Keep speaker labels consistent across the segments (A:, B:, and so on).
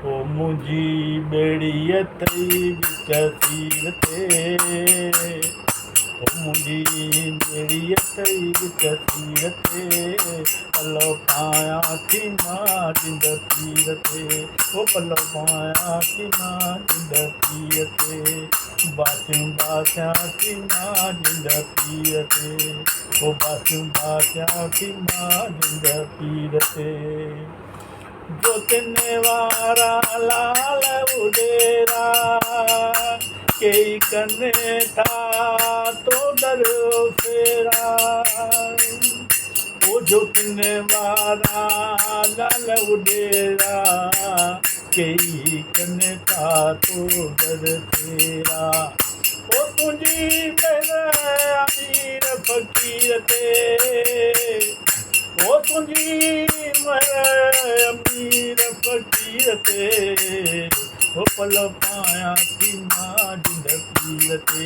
A: ओ मुंहिंजी ॿेड़ीअ तई विच सीर ते, ओ मुंहिंजी ॿेड़ीअ तई विच सीर ते, पलव पायां थी मां जिंद पीर ते, ओ पलव पायां थी मां जिंद पीर ते, बासियूं बासियां थी मां जिंद पीर ते, ओ बासियूं बासियां थी मां जिंद पीर ते। जोतिन वारा लाल उडेरा कई कने था तो दर फेरा, ओ जोतिन वारा लाल उडेरा कई कने था तो दर फेरा, ओ तुंहिंजी भेण अमीर फ़कीर ते, ओ तुंहिंजी अमीर फ़कीर ते, ओ पलव पायां थी मां जिंद पीर ते,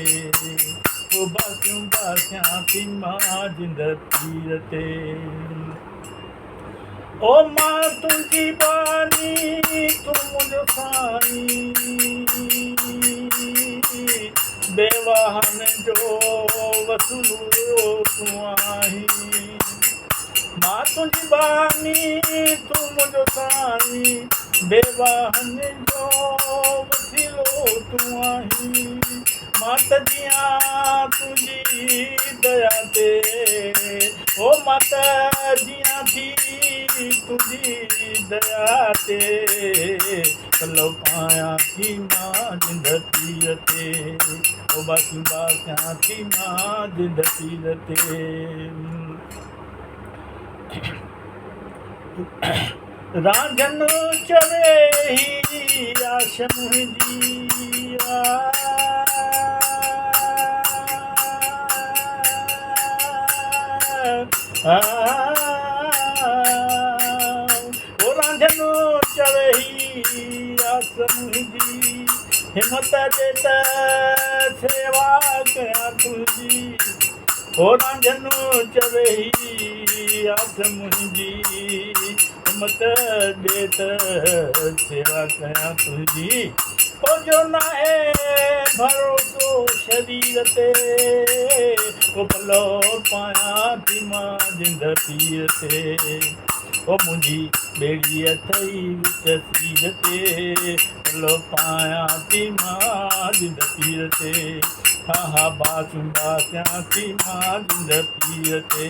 A: ओ बासियूं बासियां थी मां जिंद पीर ते। ओ मां तुंहिंजी बानी तूं मुंहिंजो साईं, बेवाहन जो वसूलो तूं आहीं, मां तुंहिंजी बानी तूं मुंहिंजो साईं, बेवाहन जो वसीलो तूं आहीं, मां त जियां तुंहिंजी दया ते, ओ मां त जियां थी तुंहिंजी दया ते, पलव पायां थी मां जिंद पीर ते, ओ बासियूं बासियां थी मां जिंद पीर ते। रांझन चवे ही आश मुंहिंजी ओ रांझन चवे ही आस मुंहिंजी, हिमत दे त सेवा कयां तुंहिंजी, ओ रांझन चवे ही आस मुंहिंजी, हिमत दे त सेवा कयां तुंहिंजी, ओ जो नाहे भरोसो शरीर ते, ओ पलव पायां थी मां जिंद पीर ते, ओ मुंहिंजी ॿेड़ीअ अथई विच सीर ते, पलव पायां थी मां जिंद पीर ते, हा हा बासियूं बासियां थी मां जिंद पीर ते,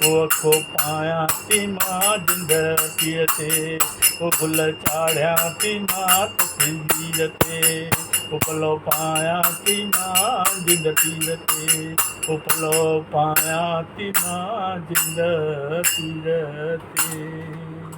A: ओ अखो पायां थी मां जिंद पीर ते, ओ गुल चाढ़ियां थी मां तस्वीर ते, ओ पलव पायां थी मां जिंद पीर ते, ओ पलव पायां थी मां जिंद पीर ते।